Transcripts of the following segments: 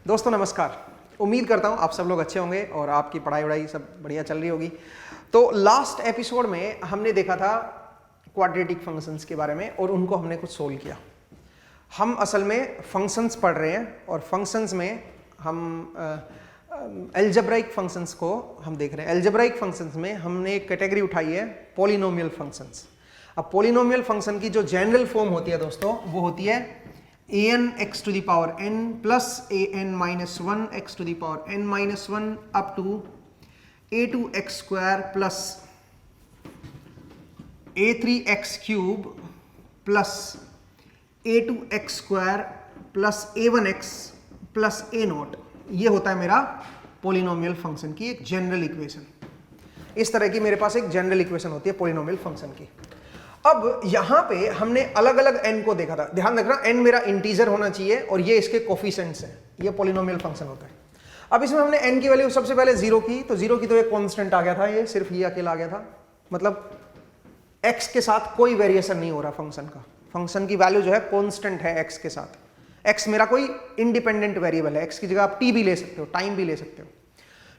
दोस्तों नमस्कार। उम्मीद करता हूँ आप सब लोग अच्छे होंगे और आपकी पढ़ाई वढ़ाई सब बढ़िया चल रही होगी। तो लास्ट एपिसोड में हमने देखा था क्वाड्रेटिक फंक्शंस के बारे में और उनको हमने कुछ सोल्व किया। हम असल में फंक्शंस पढ़ रहे हैं और फंक्शंस में हम एल्जेब्राइक फंक्शंस को हम देख रहे हैं। एल्जेब्राइक फंक्शंस में हमने एक कैटेगरी उठाई है पॉलिनोमियल फंक्शंस। अब पॉलिनोमियल फंक्शन की जो जनरल फॉर्म होती है दोस्तों वो होती है an x to the power n plus an minus 1 x to the power n minus 1 up to a2 x square plus a3 x cube plus a2 x square plus a1 x plus a note. ये होता है मेरा polynomial function की एक general equation. इस तरह की मेरे पास एक जनरल इक्वेशन होती है पॉलिनोमियल फंक्शन की। अब यहां पे हमने अलग अलग n को देखा था। ध्यान रखना n मेरा इंटीजर होना चाहिए और ये इसके कोफिशिएंट्स हैं। ये पॉलिनोमियल फंक्शन होता है। अब इसमें हमने n की वैल्यू सबसे पहले 0 की, तो 0 की तो एक कांस्टेंट आ गया था, ये सिर्फ ये अकेला आ गया था। मतलब x के साथ कोई वेरिएशन नहीं हो रहा फंक्शन का। फंक्शन की वैल्यू जो है कांस्टेंट है x के साथ। x मेरा कोई इंडिपेंडेंट वेरिएबल है। x की जगह आप t भी ले सकते हो, टाइम भी ले सकते हो,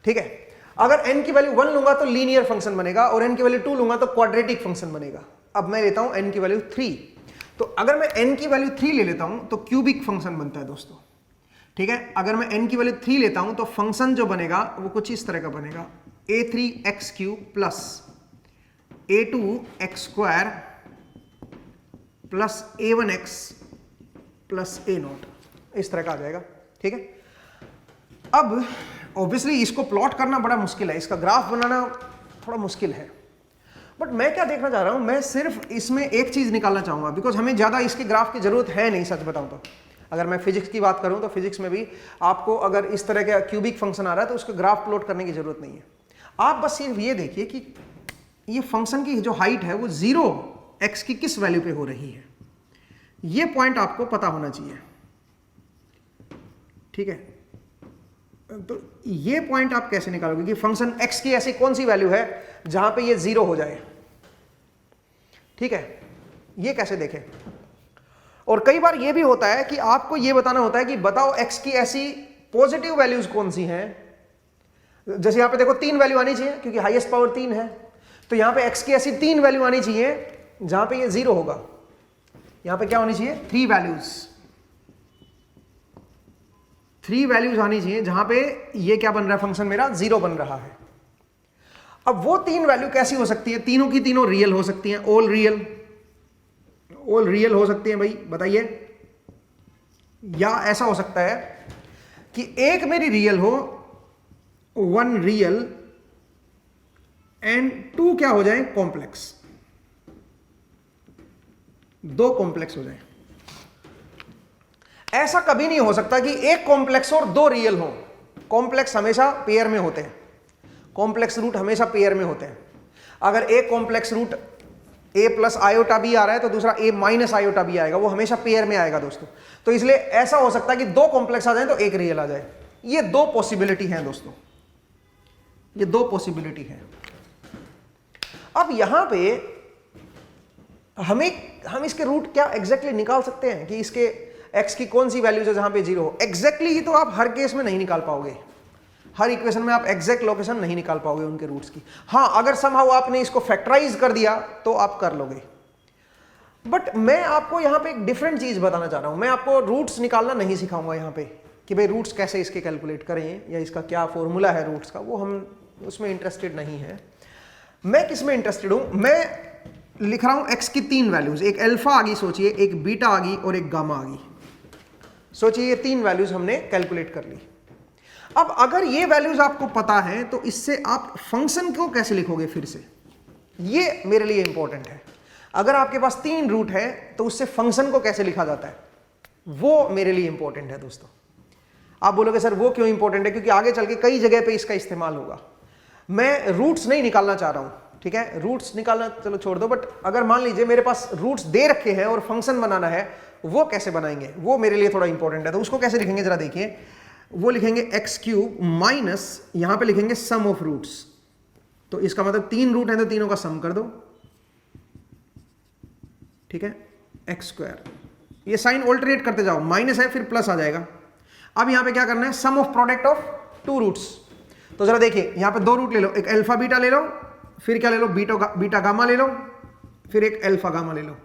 ठीक है। अगर n की वैल्यू 1 लूंगा तो लीनियर फंक्शन बनेगा और n की वैल्यू 2 लूंगा तो क्वाड्रेटिक फंक्शन बनेगा। अब मैं लेता हूं n की वैल्यू 3, तो अगर मैं n की वैल्यू 3 ले लेता हूं तो क्यूबिक फंक्शन बनता है दोस्तों, ठीक है। अगर मैं n की वैल्यू 3 लेता हूं तो फंक्शन जो बनेगा वो कुछ इस तरह का बनेगा a3x cube plus a2x square plus a1x plus a note, इस तरह का आ जाएगा, ठीक है। अब ऑब्वियसली इसको प्लॉट करना बड़ा मुश्किल है, इसका ग्राफ बनाना थोड़ा मुश्किल है, बट मैं क्या देखना चाह रहा हूं, मैं सिर्फ इसमें एक चीज निकालना चाहूंगा, बिकॉज हमें ज्यादा इसके ग्राफ की जरूरत है नहीं। सच बताऊं तो अगर मैं फिजिक्स की बात करूं तो फिजिक्स में भी आपको अगर इस तरह का क्यूबिक फंक्शन आ रहा है तो उसका ग्राफ प्लॉट करने की जरूरत नहीं है। आप बस सिर्फ ये देखिए कि ये फंक्शन की जो हाइट है वो 0x की किस वैल्यू पे हो रही है, ये पॉइंट आपको पता होना चाहिए, ठीक है। तो ये पॉइंट आप कैसे निकालोगे कि फंक्शन x की ऐसी कौन सी वैल्यू है जहां पे ये 0 हो जाए, ठीक है। ये कैसे देखें। और कई बार ये भी होता है कि आपको ये बताना होता है कि बताओ x की ऐसी पॉजिटिव वैल्यूज कौन सी हैं। जैसे यहां पे देखो 3 वैल्यू आनी चाहिए क्योंकि हाईएस्ट पावर 3 है, तो यहां पे x की ऐसी 3 वैल्यू आनी चाहिए जहां पे ये 0 होगा। यहां पे क्या होनी चाहिए, 3 वैल्यूज आनी चाहिए जहां पे ये क्या बन रहा है, फंक्शन मेरा 0 बन रहा है। अब वो 3 वैल्यू कैसी हो सकती है, तीनों की तीनों रियल हो सकती हैं, ऑल रियल हो सकती हैं भाई, बताइए। या ऐसा हो सकता है कि एक मेरी रियल हो, 1 रियल एंड 2 क्या हो जाए, कॉम्प्लेक्स, 2 कॉम्प्लेक्स हो जाए। ऐसा कभी नहीं हो सकता कि एक कॉम्प्लेक्स और 2 रियल हो। कॉम्प्लेक्स हमेशा पेयर में होते हैं, कॉम्प्लेक्स रूट हमेशा पेयर में होते हैं। अगर एक complex root a plus iota B आ रहा है तो दूसरा a माइनस आयोटा बी आएगा, वो हमेशा पेयर में आएगा दोस्तों। तो इसलिए ऐसा हो सकता है कि 2 कॉम्प्लेक्स आ जाए तो एक रियल आ जाए। ये 2 पॉसिबिलिटी हैं दोस्तों, ये 2 पॉसिबिलिटी हैं। अब यहां पे हम इसके रूट क्या एग्जैक्टली निकाल सकते हैं कि इसके x की कौन सी वैल्यूज है जहां पे 0 हो। एग्जैक्टली ही तो आप हर केस में नहीं निकाल पाओगे, हर इक्वेशन में आप एग्जैक्ट लोकेशन नहीं निकाल पाओगे उनके रूट्स की। हां, अगर समहाउ आपने इसको फैक्टराइज कर दिया तो आप कर लोगे। बट मैं आपको यहां पे एक डिफरेंट चीज बताना चाह रहा हूं। मैं आपको रूट्स निकालना नहीं सिखाऊंगा यहां पे कि भाई रूट्स कैसे इसके कैलकुलेट करें या इसका क्या फॉर्मूला है रूट्स का, वो हम उसमें इंटरेस्टेड नहीं है। मैं किस में इंटरेस्टेड हूं, मैं लिख रहा हूं x की 3 वैल्यूज, एक अल्फा आ गई सोचिए, एक बीटा आ गई और एक गामा आ गई। सोचिए ये 3 वैल्यूज हमने कैलकुलेट कर ली। अब अगर ये वैल्यूज आपको पता है तो इससे आप फंक्शन को कैसे लिखोगे, फिर से ये मेरे लिए इंपॉर्टेंट है। अगर आपके पास 3 रूट है तो उससे फंक्शन को कैसे लिखा जाता है, वो मेरे लिए इंपॉर्टेंट है दोस्तों। आप बोलोगे सर वो क्यों इंपॉर्टेंट है, क्योंकि आगे चल के कई जगह पे इसका इस्तेमाल होगा। मैं रूट्स नहीं निकालना चाह रहा हूं, ठीक है। रूट्स निकालना चलो छोड़ दो, बट अगर मान लीजिए मेरे पास रूट्स दे रखे हैं और फंक्शन बनाना है, वो कैसे बनाएंगे, वो मेरे लिए थोड़ा इंपॉर्टेंट है। तो उसको कैसे लिखेंगे जरा देखिए। वो लिखेंगे एक्स क्यूब माइनस, यहां पे लिखेंगे सम ऑफ रूट्स। तो इसका मतलब 3 रूट है तो तीनों का सम कर दो, ठीक है, एक्स स्क्वायर। ये साइन ऑल्टरनेट करते जाओ, माइनस है फिर प्लस आ जाएगा। अब यहां पे क्या करना है, sum of product of two roots. तो जरा देखिए यहां पे दो रूट ले लो, एक अल्फा बीटा ले लो, फिर क्या ले लो, बीटा गामा ले लो, फिर एक अल्फा गामा ले लो।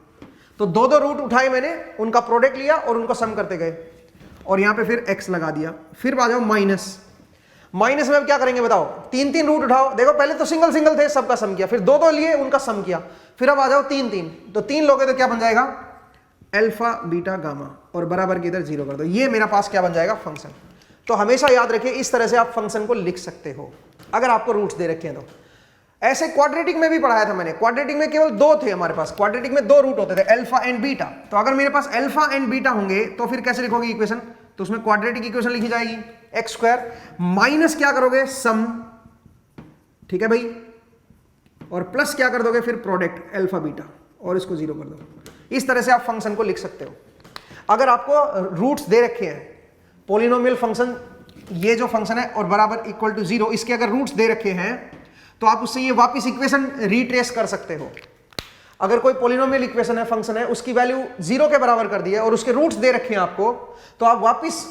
तो दो दो रूट उठाए मैंने, उनका प्रोडक्ट लिया और उनको सम करते गए, और यहां पे फिर x लगा दिया। फिर आ जाओ माइनस में अब क्या करेंगे बताओ, तीन तीन रूट उठाओ। देखो पहले तो सिंगल सिंगल थे, सबका सम किया, फिर दो दो लिए, उनका सम किया, फिर अब आ जाओ तीन तीन। तो तीन लोगे तो क्या बन जाएगा, अल्फा बीटा गामा, और बराबर के इधर जीरो कर दो। ये मेरा पास क्या बन जाएगा, फंक्शन। तो हमेशा याद रखिए इस तरह से आप फंक्शन को लिख सकते हो अगर आपको रूट्स दे रखे हैं तो। ऐसे क्वाड्रेटिक में भी पढ़ाया था मैंने, क्वाड्रेटिक में केवल दो थे हमारे पास, क्वाड्रेटिक में दो रूट होते थे, अल्फा एंड बीटा। तो अगर मेरे पास अल्फा एंड बीटा होंगे तो फिर कैसे लिखोगे इक्वेशन, तो उसमें क्वाड्रेटिक इक्वेशन लिखी जाएगी, एक्स स्क्वायर माइनस क्या करोगे, सम, ठीक है भाई, और प्लस क्या कर दोगे फिर प्रोडक्ट अल्फा बीटा, और इसको जीरो कर दो। इस तरह से आप फंक्शन को लिख सकते हो। अगर आपको रूट्स दे रखे हैं, पॉलिनोमियल फंक्शन, ये जो फंक्शन है और बराबर इक्वल टू जीरो, इसके अगर रूट्स दे रखे हैं तो आप उससे ये वापस इक्वेशन रिट्रेस कर सकते हो। अगर कोई पॉलिनोमियल इक्वेशन है, फंक्शन है, उसकी वैल्यू जीरो के बराबर कर दी है और उसके रूट्स दे रखे हैं आपको, तो आप वापस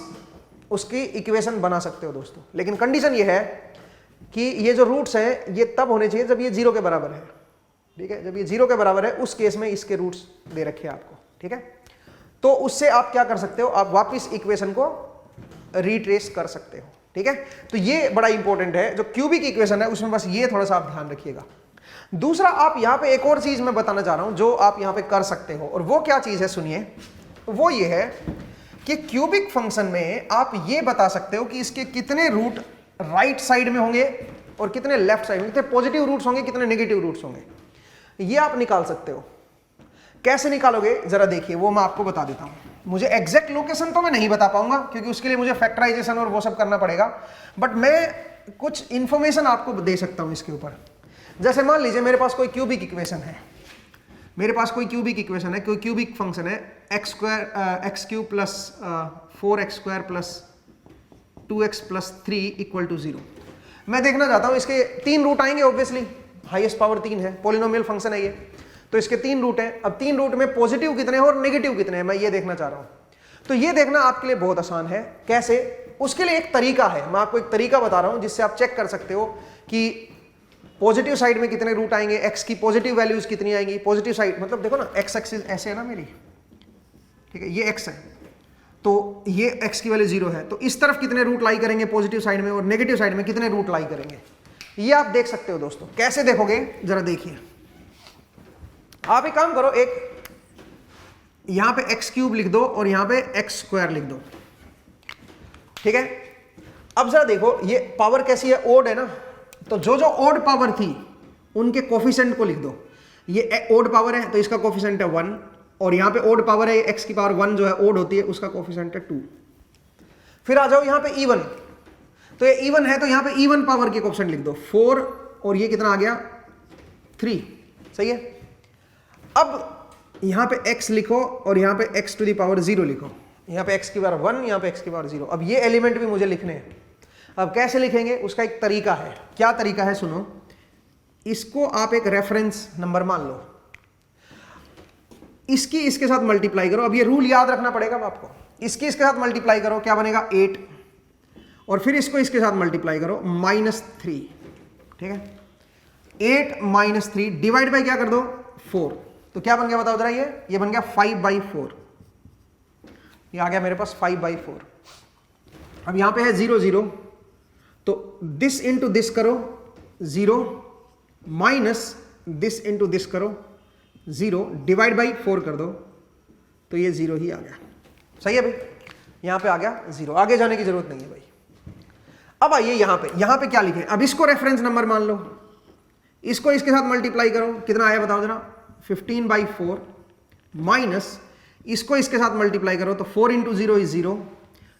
उसकी इक्वेशन बना सकते हो दोस्तों। लेकिन कंडीशन ये है कि ये जो रूट्स हैं ये तब होने चाहिए जब ये जीरो के बराबर है, ठीक है। जब ये जीरो के बराबर है उस केस में इसके रूट्स दे रखे हैं आपको, ठीक है। तो उससे आप क्या कर सकते हो, आप वापस इक्वेशन को रिट्रेस कर सकते हो, ठीक है। तो ये बड़ा इंपॉर्टेंट है, जो क्यूबिक इक्वेशन है उसमें बस ये थोड़ा सा आप ध्यान रखिएगा। दूसरा, आप यहां पे एक और चीज मैं बताना चाह रहा हूं जो आप यहां पे कर सकते हो, और वो क्या चीज है सुनिए। वो ये है कि क्यूबिक फंक्शन में आप ये बता सकते हो कि इसके कितने रूट राइट साइड में होंगे और कितने लेफ्ट साइड में, कितने पॉजिटिव रूट्स होंगे, कितने नेगेटिव रूट्स होंगे, ये आप निकाल सकते हो। कैसे निकालोगे जरा देखिए, वो मैं आपको बता देता हूं। मुझे एग्जैक्ट लोकेशन तो मैं नहीं बता पाऊंगा क्योंकि उसके लिए मुझे फैक्टराइजेशन और वो सब करना पड़ेगा, बट मैं कुछ इंफॉर्मेशन आपको दे सकता हूं इसके ऊपर। जैसे मान लीजिए मेरे पास कोई क्यूबिक इक्वेशन है, मेरे पास कोई क्यूबिक इक्वेशन है, कोई क्यूबिक फंक्शन है, x cube plus 4x square plus 2x plus 3 equal to 0। मैं देखना चाहता हूं इसके तीन रूट आएंगे, ऑब्वियसली हाईएस्ट पावर 3 है, पॉलिनोमियल फंक्शन है ये, तो इसके तीन रूट हैं। अब तीन रूट में पॉजिटिव कितने हैं और नेगेटिव कितने हैं, मैं ये देखना चाह रहा हूं। तो ये देखना आपके लिए बहुत आसान है। कैसे, उसके लिए एक तरीका है, मैं आपको एक तरीका बता रहा हूं जिससे आप चेक कर सकते हो कि पॉजिटिव साइड में कितने रूट आएंगे, एक्स की पॉजिटिव वैल्यूज कितनी आएंगी। पॉजिटिव साइड मतलब देखो ना, एक्स एक्सिस ऐसे है ना मेरी, ठीक है, ये एक्स है, तो ये एक्स की वैल्यू 0 है, तो इस तरफ कितने रूट लाई करेंगे पॉजिटिव साइड में, और नेगेटिव साइड में कितने रूट लाई करेंगे, ये आप देख सकते हो दोस्तों। कैसे देखोगे जरा देखिए, आप एक काम करो, एक यहां पे एक्स क्यूब लिख दो और यहां पे एक्स स्क्वायर लिख दो, ठीक है। अब जरा देखो ये पावर कैसी है, ओड है ना, तो जो जो ओड पावर थी उनके कोफिशिएंट को लिख दो। ये ओड पावर है तो इसका कोफिशिएंट है 1, और यहां पे ओड पावर है, एक्स की पावर 1 जो है ओड होती है, उसका कोफिशिएंट है 2। फिर आ जाओ यहां पे इवन, तो ये इवन है तो यहां पे इवन पावर के कोफिशिएंट लिख दो 4, और ये कितना आ गया 3, सही है। अब यहां पे x लिखो और यहां पे x टू द पावर 0 लिखो, यहां पे x की पावर 1, यहां पे x की पावर 0। अब ये एलिमेंट भी मुझे लिखने हैं। अब कैसे लिखेंगे, उसका एक तरीका है। क्या तरीका है सुनो, इसको आप एक रेफरेंस नंबर मान लो, इसकी इसके साथ मल्टीप्लाई करो। अब ये रूल याद रखना पड़ेगा आपको, इसकी इसके साथ मल्टीप्लाई करो, क्या बनेगा 8, और फिर इसको इसके साथ मल्टीप्लाई करो -3, ठीक है। 8 - 3 डिवाइड बाई क्या कर दो 4, तो क्या बन गया बताओ जरा, ये बन गया 5/4, ये आ गया मेरे पास 5/4। अब यहां पे है 0 0, तो दिस इंटू दिस करो 0, माइनस दिस इंटू दिस करो 0, डिवाइड बाई 4 कर दो, तो ये 0 ही आ गया, सही है भाई। यहां पे आ गया 0, आगे जाने की जरूरत नहीं है भाई। अब आइए यहां पे क्या लिखें, अब इसको रेफरेंस नंबर मान लो, इसको इसके साथ मल्टीप्लाई करो, कितना आया बताओ जरा 15/4, माइनस इसको इसके साथ मल्टीप्लाई करो, तो 4 इंटू 0 इज 0,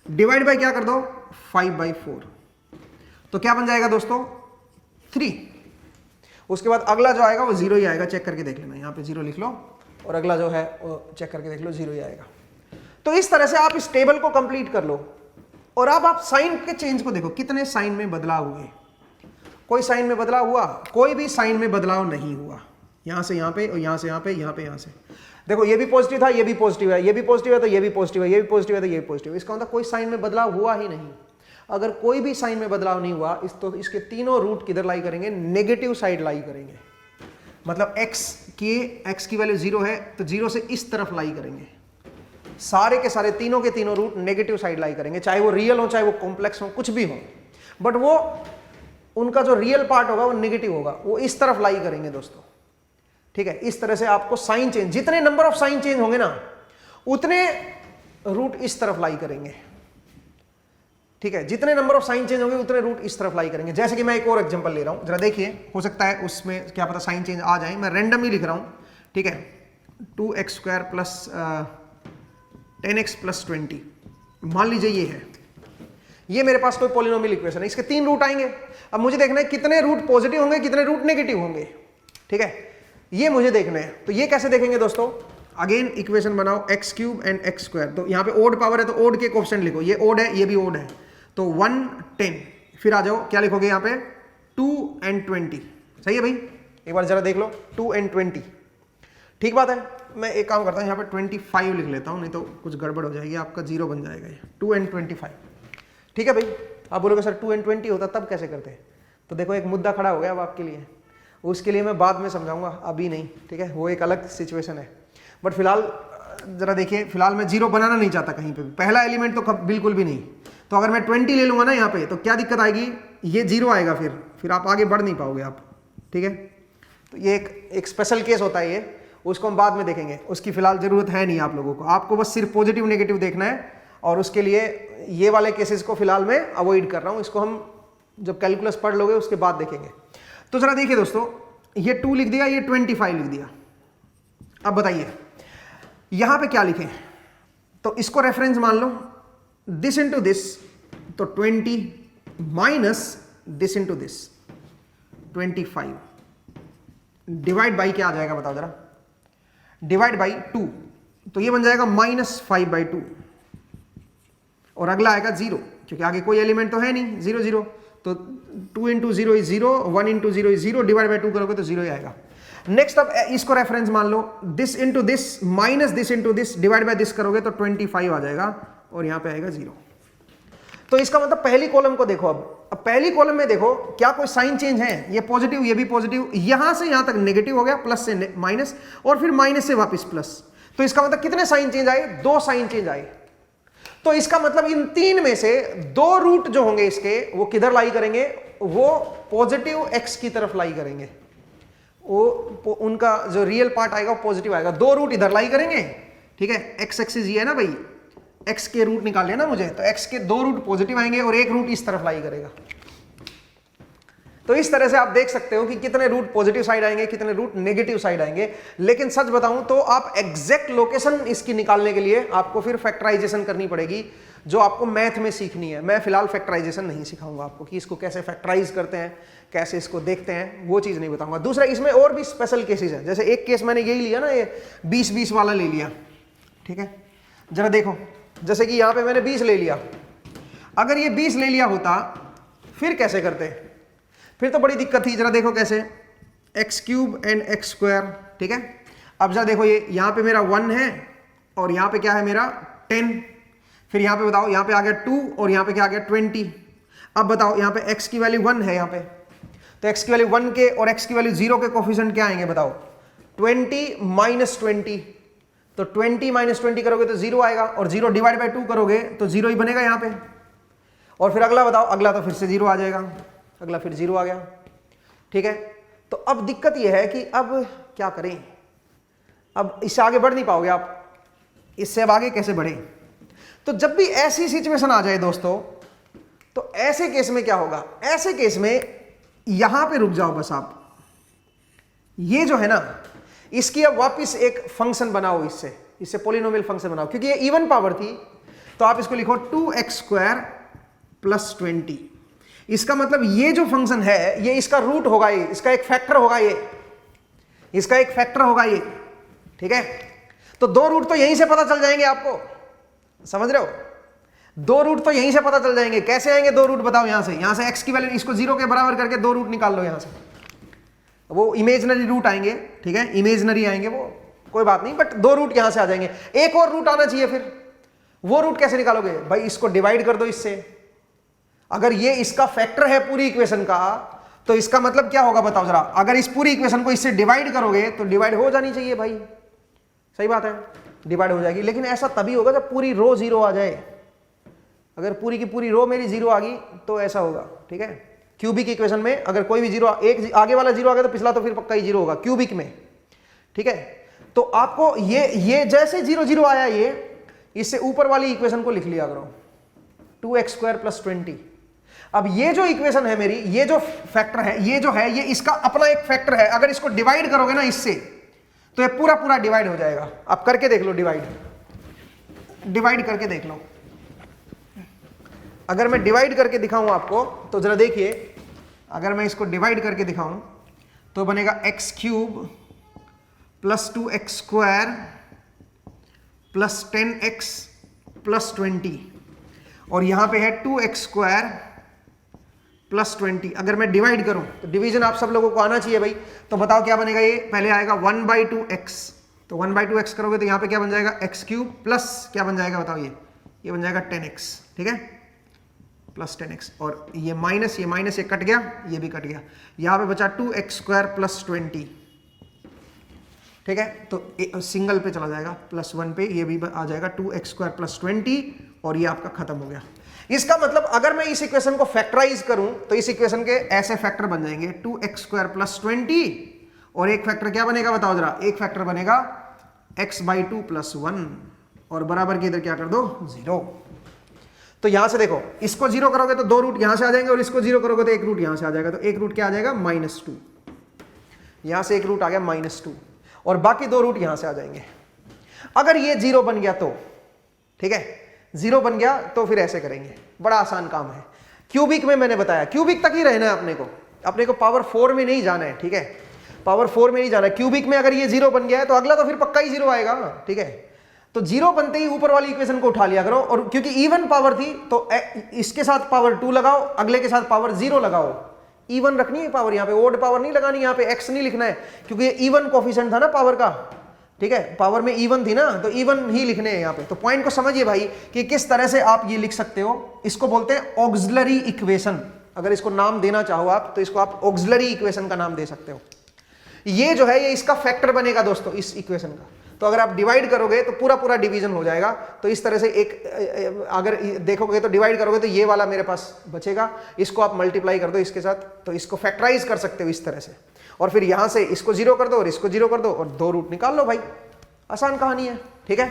डिवाइड बाई क्या कर दो 5/4, तो क्या बन जाएगा दोस्तों 3। उसके बाद अगला जो आएगा वो 0 ही आएगा, चेक करके देख लेना, यहां पे 0 लिख लो, और अगला जो है वो चेक करके देख लो 0 ही आएगा। तो इस तरह से आप इस टेबल को कंप्लीट कर लो, और अब आप साइन के चेंज को देखो, कितने साइन में बदलाव हुए। कोई साइन में बदलाव हुआ, कोई भी साइन में बदलाव नहीं हुआ, यहां से यहां पे और यहां से यहां पे, यहां पे यहां से। देखो ये भी पॉजिटिव था, ये भी पॉजिटिव है, ये भी पॉजिटिव है तो ये भी पॉजिटिव है, ये भी पॉजिटिव है तो ये भी पॉजिटिव है। इसका मतलब कोई साइन में बदलाव हुआ ही नहीं। अगर कोई भी साइन में बदलाव नहीं हुआ तो इसके तीनों रूट किधर लाई करेंगे, नेगेटिव साइड लाई करेंगे। मतलब x की वैल्यू 0 है तो 0 से इस तरफ लाई करेंगे। सारे के सारे तीनों के तीनों रूट नेगेटिव साइड लाई करेंगे, चाहे वो रियल हो चाहे वो कॉम्प्लेक्स हो, कुछ भी हो, बट वो उनका जो रियल पार्ट होगा वो नेगेटिव होगा, वो इस तरफ लाई करेंगे दोस्तों। ठीक है, इस तरह से आपको साइन चेंज, जितने नंबर ऑफ साइन चेंज होंगे ना उतने रूट इस तरफ लाई करेंगे। ठीक है, जितने नंबर ऑफ साइन चेंज होंगे उतने रूट इस तरफ लाई करेंगे। जैसे कि मैं एक और एग्जांपल ले रहा हूं, जरा देखिए, हो सकता है उसमें क्या पता साइन चेंज आ जाए, मैं रैंडमली लिख रहा हूं। ठीक है, 2x² प्लस 10x प्लस 20, मान लीजिए ये है, ये मेरे पास कोई पॉलिनोमियल इक्वेशन है, इसके 3 रूट आएंगे। अब मुझे देखना है कितने रूट पॉजिटिव होंगे कितने रूट नेगेटिव होंगे। ठीक है, ये मुझे देखना है। तो ये कैसे देखेंगे दोस्तों, अगेन इक्वेशन बनाओ x³ एंड x²। तो यहाँ पे ओड पावर है तो ओड के कोएफिशिएंट लिखो, ये ओड है ये भी ओड है, तो 1 10, फिर आ जाओ क्या लिखोगे यहाँ पे 2 and 20। सही है भाई, एक बार जरा देख लो 2 and 20। ठीक बात है, मैं एक काम करता हूँ यहाँ पे 25 लिख लेता हूँ, नहीं तो कुछ गड़बड़ हो जाएगी, आपका 0 बन जाएगा ये 2 and 25। ठीक है भाई, आप बोलोगे सर 2 and 20 होता तब कैसे करते हैं, तो देखो एक मुद्दा खड़ा हो गया अब आपके लिए, उसके लिए मैं बाद में समझाऊंगा, अभी नहीं। ठीक है, वो एक अलग सिचुएशन है, बट फिलहाल जरा देखिए, फिलहाल मैं 0 बनाना नहीं चाहता कहीं पे भी, पहला एलिमेंट तो बिल्कुल भी नहीं। तो अगर मैं 20 ले लूंगा ना यहाँ पे तो क्या दिक्कत आएगी, ये 0 आएगा, फिर आप आगे बढ़ नहीं पाओगे आप। ठीक है, तो ये एक स्पेशल केस होता है ये, उसको हम बाद में देखेंगे, उसकी फिलहाल जरूरत है नहीं आप लोगों को, आपको बस सिर्फ पॉजिटिव नेगेटिव देखना है, और उसके लिए ये वाले केसेस को फिलहाल मैं अवॉइड कर रहा हूँ, इसको हम जब कैलकुलस पढ़ लोगे उसके बाद देखेंगे। तो जरा देखिए दोस्तों, ये 2 लिख दिया, ये 25 लिख दिया। अब बताइए यहां पे क्या लिखें, तो इसको रेफरेंस मान लो, दिस इंटू दिस, तो 20 minus this into this 25, divide by क्या आ जाएगा बताओ जरा, डिवाइड बाई 2, तो ये बन जाएगा -5/2, और अगला आएगा 0, क्योंकि आगे कोई एलिमेंट तो है नहीं, 0 0, तो 2 into 0 is 0, 1 into 0 is 0, divide by 2 करोगे तो 0 ही आएगा। नेक्स्ट अब इसको रेफरेंस मान लो, this into this minus this into this divide by this करोगे तो 25 आ जाएगा, और यहां पे आएगा 0। तो इसका मतलब पहली कॉलम को देखो, अब पहली कॉलम में देखो क्या कोई साइन चेंज है, ये पॉजिटिव ये भी पॉजिटिव, यहां से यहां तक नेगेटिव हो गया, प्लस से माइनस, और फिर माइनस से वापस प्लस। तो इसका मतलब कितने साइन चेंज आए, 2 साइन चेंज आए। तो इसका मतलब इन 3 में से 2 रूट जो होंगे इसके, वो किधर लाई करेंगे, वो पॉजिटिव x की तरफ लाई करेंगे, वो उनका जो रियल पार्ट आएगा वो पॉजिटिव आएगा। 2 रूट इधर लाई करेंगे। ठीक है, x एक्सिस ये है ना भाई, x के रूट निकाल लेना मुझे, तो x के 2 रूट पॉजिटिव आएंगे और 1 रूट इस तरफ लाई करेगा। तो इस तरह से आप देख सकते हो कि कितने रूट पॉजिटिव साइड आएंगे कितने रूट नेगेटिव साइड आएंगे। लेकिन सच बताऊं तो आप एग्जैक्ट लोकेशन इसकी निकालने के लिए आपको फिर फैक्टराइजेशन करनी पड़ेगी, जो आपको मैथ में सीखनी है। मैं फिलहाल फैक्टराइजेशन नहीं सिखाऊंगा आपको कि इसको कैसे फैक्टराइज करते हैं, कैसे इसको देखते हैं, वो चीज नहीं बताऊंगा। दूसरा, इसमें और भी स्पेशल केसेस हैं, जैसे एक केस मैंने यही लिया ना, ये 20-20 वाला ले लिया। ठीक है, जरा देखो, जैसे कि यहां पे मैंने 20 ले लिया, अगर ये 20 ले लिया होता फिर कैसे करते, फिर तो बड़ी दिक्कत थी। जरा देखो कैसे, x³ एंड x²। ठीक है, अब जरा देखो, ये यहां पे मेरा 1 है और यहां पे क्या है मेरा 10, फिर यहां पे बताओ, यहां पे आ गया 2 और यहां पे क्या आ गया 20। अब बताओ, यहां पे x की वैल्यू 1 है यहां पे, तो x की वैल्यू 1 के और x की वैल्यू 0 के कोफिशिएंट क्या आएंगे बताओ, 20 माइनस 20, तो 20 माइनस 20 करोगे तो 0 आएगा, और 0 डिवाइड बाई 2 करोगे तो 0 ही बनेगा यहाँ पे। और फिर अगला बताओ, अगला तो फिर से 0 आ जाएगा, अगला फिर 0 आ गया। ठीक है, तो अब दिक्कत यह है कि अब क्या करें, अब इससे आगे बढ़ नहीं पाओगे आप, इससे अब आगे कैसे बढ़े। तो जब भी ऐसी सिचुएशन आ जाए दोस्तों, तो ऐसे केस में क्या होगा, ऐसे केस में यहां पे रुक जाओ बस आप, ये जो है ना, इसकी अब वापस एक फंक्शन बनाओ, इससे पॉलिनोमियल फंक्शन बनाओ, क्योंकि ये इवन पावर थी, तो आप इसको लिखो 2x² प्लस 20। इसका मतलब ये जो फंक्शन है ये इसका रूट होगा, ये इसका एक फैक्टर होगा, ये इसका एक फैक्टर होगा ये। ठीक है, तो 2 रूट तो यहीं से पता चल जाएंगे आपको, समझ रहे हो, 2 रूट तो यहीं से पता चल जाएंगे। कैसे आएंगे 2 रूट बताओ, यहां से x की वैल्यू इसको 0 के बराबर करके 2 रूट निकाल लो यहां से, वो इमेजनरी रूट आएंगे। ठीक है, इमेजनरी आएंगे, वो कोई बात नहीं, बट 2 रूट यहां से आ जाएंगे, एक और रूट आना चाहिए, फिर वो रूट कैसे निकालोगे भाई? इसको डिवाइड कर दो इससे। अगर ये इसका फैक्टर है पूरी इक्वेशन का, तो इसका मतलब क्या होगा बताओ जरा? अगर इस पूरी इक्वेशन को इससे डिवाइड करोगे तो डिवाइड हो जानी चाहिए भाई, सही बात है, डिवाइड हो जाएगी। लेकिन ऐसा तभी होगा जब पूरी रो 0 आ जाए। अगर पूरी की पूरी रो मेरी 0 आ गई तो ऐसा होगा, ठीक है। क्यूबिक इक्वेशन में अगर कोई भी 0, एक आगे वाला 0 आ गया तो पिछला तो फिर पक्का ही 0 होगा क्यूबिक में, ठीक है। तो आपको ये जैसे 0 0 आया, ये इससे ऊपर वाली इक्वेशन को लिख लिया करो, 2x² + 20। अब ये जो इक्वेशन है मेरी, ये जो फैक्टर है, ये जो है, ये इसका अपना एक फैक्टर है। अगर इसको डिवाइड करोगे ना इससे, तो ये पूरा पूरा डिवाइड हो जाएगा। आप करके देख लो, डिवाइड करके देख लो। अगर मैं डिवाइड करके दिखाऊं आपको तो जरा देखिए, अगर मैं इसको डिवाइड करके दिखाऊं तो बनेगा x³ + 2x² + 10x + 20, और यहां पे है 2x² + 20। अगर मैं डिवाइड करूं तो डिवीजन आप सब लोगों को आना चाहिए भाई। तो बताओ क्या बनेगा? ये पहले आएगा 1/2x, तो 1/2x करोगे तो यहां पे क्या बन जाएगा? x³ प्लस क्या बन जाएगा बताओ? ये बन जाएगा 10x, ठीक है, + 10x, और ये माइनस ये कट गया, ये भी कट गया, यहां पे बचा 2x² + 20, ठीक है। तो सिंगल पे चला जाएगा, +1 पे, ये भी आ जाएगा 2x² + 20, और ये आपका खत्म हो गया। इसका मतलब अगर मैं इस इक्वेशन को फैक्टराइज करूं तो इस इक्वेशन के ऐसे फैक्टर बन जाएंगे 2x² + 20, और एक फैक्टर क्या बनेगा बताओ जरा? एक फैक्टर बनेगा x/2 + 1, और बराबर के इधर क्या कर दो? 0। तो यहां से देखो, इसको 0 करोगे तो 2 रूट यहां से आ जाएंगे, और इसको 0 करोगे तो 1 रूट यहां से आ जाएगा। तो एक रूट क्या आ जाएगा? -2। यहां से एक रूट आ गया -2, और बाकी 2 रूट यहां से आ जाएंगे। अगर ये 0 बन गया तो, ठीक है, 0 बन गया तो फिर ऐसे करेंगे, बड़ा आसान काम है। क्यूबिक में मैंने बताया, क्यूबिक तक ही रहना है अपने को पावर 4 में नहीं जाना है, ठीक है, पावर 4 में नहीं जाना है। क्यूबिक में अगर ये 0 बन गया है तो अगला तो फिर पक्का ही 0 आएगा, ठीक है। तो 0 बनते ही ऊपर वाली इक्वेशन को उठा लिया करो, और क्योंकि इवन पावर थी तो इसके साथ पावर 2 लगाओ, अगले के साथ पावर 0 लगाओ। इवन रखनी है पावर, यहाँ पे ओड पावर नहीं लगानी, यहाँ पे x नहीं लिखना है, क्योंकि ये इवन कोफिशिएंट था ना पावर का, ठीक है, पावर में इवन थी ना, तो इवन ही लिखने हैं यहाँ पे। तो पॉइंट को समझिए भाई कि किस तरह से आप ये लिख सकते हो। इसको बोलते हैं ऑक्सिलरी इक्वेशन। अगर इसको नाम देना चाहो आप तो इसको आप ऑक्सिलरी इक्वेशन का नाम दे सकते हो। ये जो है ये इसका फैक्टर बनेगा दोस्तों इस इक्वेशन का। तो अगर आप डिवाइड करोगे तो पूरा पूरा डिवीजन हो जाएगा। तो इस तरह से एक अगर देखोगे तो डिवाइड करोगे तो ये वाला मेरे पास बचेगा, इसको आप मल्टीप्लाई कर दो इसके साथ, तो इसको फैक्टराइज कर सकते हो इस तरह से, और फिर यहां से इसको 0 कर दो और इसको 0 कर दो और 2 रूट निकाल लो भाई। आसान कहानी है, ठीक है।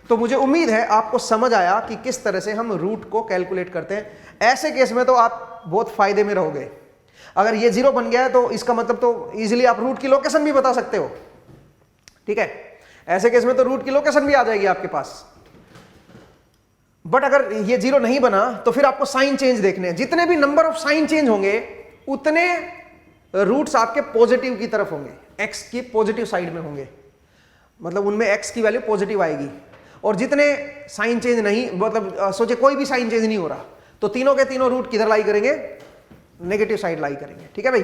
तो मुझे उम्मीद है आपको समझ आया कि किस तरह से हम रूट को कैलकुलेट करते हैं। ऐसे केस में तो आप बहुत फायदे में रहोगे। अगर ये 0 बन गया है तो इसका मतलब तो इजीली आप रूट की लोकेशन भी बता सकते हो, ठीक है। ऐसे केस में तो रूट की लोकेशन भी आ जाएगी आपके पास। बट अगर ये 0 नहीं बना तो फिर आपको साइन चेंज देखने हैं। जितने भी नंबर ऑफ साइन चेंज होंगे उतने रूट्स आपके पॉजिटिव की तरफ होंगे, एक्स की पॉजिटिव साइड में होंगे, मतलब उनमें एक्स की वैल्यू पॉजिटिव आएगी। और जितने साइन चेंज नहीं, मतलब सोचे कोई भी साइन चेंज नहीं हो रहा, तो तीनों के तीनों रूट किधर लाई करेंगे? नेगेटिव साइड लाई करेंगे, ठीक है भाई।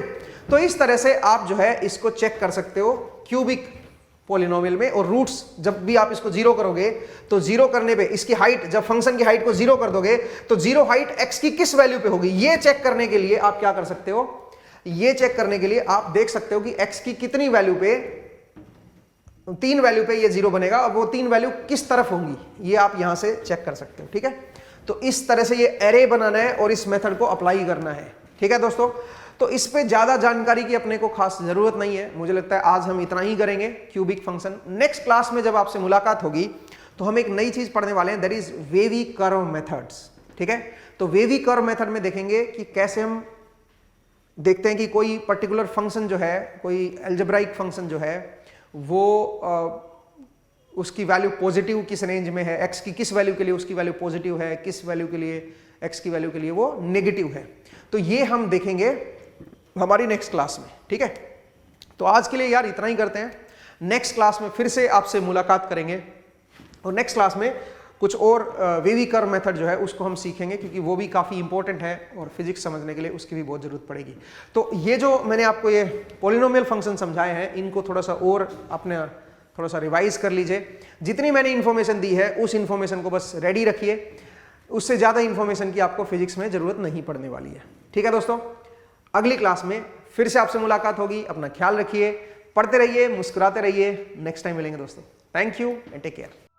तो इस तरह से आप जो है इसको चेक कर सकते हो क्यूबिक पॉलिनोमियल में। और रूट्स जब भी आप इसको 0 करोगे तो 0 करने पे इसकी हाइट, जब फंक्शन की हाइट को 0 कर दोगे तो 0 हाइट x की किस वैल्यू पे होगी, ये चेक करने के लिए आप क्या कर सकते हो? ये चेक करने के लिए आप देख सकते हो कि x की कितनी वैल्यू पे, 3 वैल्यू पे ये 0 बनेगा, और वो 3 वैल्यू किस तरफ होंगी ये आप यहां से चेक कर सकते हो, ठीक है। तो इस तरह से ये एरे बनाना है और इस मेथड को अप्लाई करना है, ठीक है दोस्तों। तो इस पे ज्यादा जानकारी की अपने को खास जरूरत नहीं है। मुझे लगता है आज हम इतना ही करेंगे क्यूबिक फंक्शन। नेक्स्ट क्लास में जब आपसे मुलाकात होगी तो हम एक नई चीज पढ़ने वाले हैं, that is wavy curve methods, ठीक है। तो वेवी कर्व मेथड में देखेंगे कि कैसे हम देखते हैं कि कोई पर्टिकुलर फंक्शन जो है, कोई अलजेब्राइक फंक्शन जो है वो उसकी वैल्यू पॉजिटिव किस रेंज में है, एक्स की किस वैल्यू के लिए उसकी वैल्यू पॉजिटिव है, किस वैल्यू के लिए एक्स की वैल्यू के लिए वो नेगेटिव है। तो ये हम देखेंगे हमारी नेक्स्ट क्लास में, ठीक है। तो आज के लिए यार इतना ही करते हैं। नेक्स्ट क्लास में फिर से आपसे मुलाकात करेंगे और नेक्स्ट क्लास में कुछ और वेवी कर्व मेथड जो है उसको हम सीखेंगे, क्योंकि वो भी काफ़ी इंपॉर्टेंट है और फिजिक्स समझने के लिए उसकी भी बहुत ज़रूरत पड़ेगी। तो ये जो मैंने आपको ये पॉलिनोमियल फंक्शन समझाए हैं, इनको थोड़ा सा और अपने थोड़ा सा रिवाइज कर लीजिए। जितनी मैंने इन्फॉर्मेशन दी है उस इन्फॉर्मेशन को बस रेडी रखिए, उससे ज़्यादा इन्फॉर्मेशन की आपको फिजिक्स में ज़रूरत नहीं पड़ने वाली है। ठीक है दोस्तों, अगली क्लास में फिर से आपसे मुलाकात होगी। अपना ख्याल रखिए, पढ़ते रहिए, मुस्कुराते रहिए। नेक्स्ट टाइम मिलेंगे दोस्तों। Thank you and take care.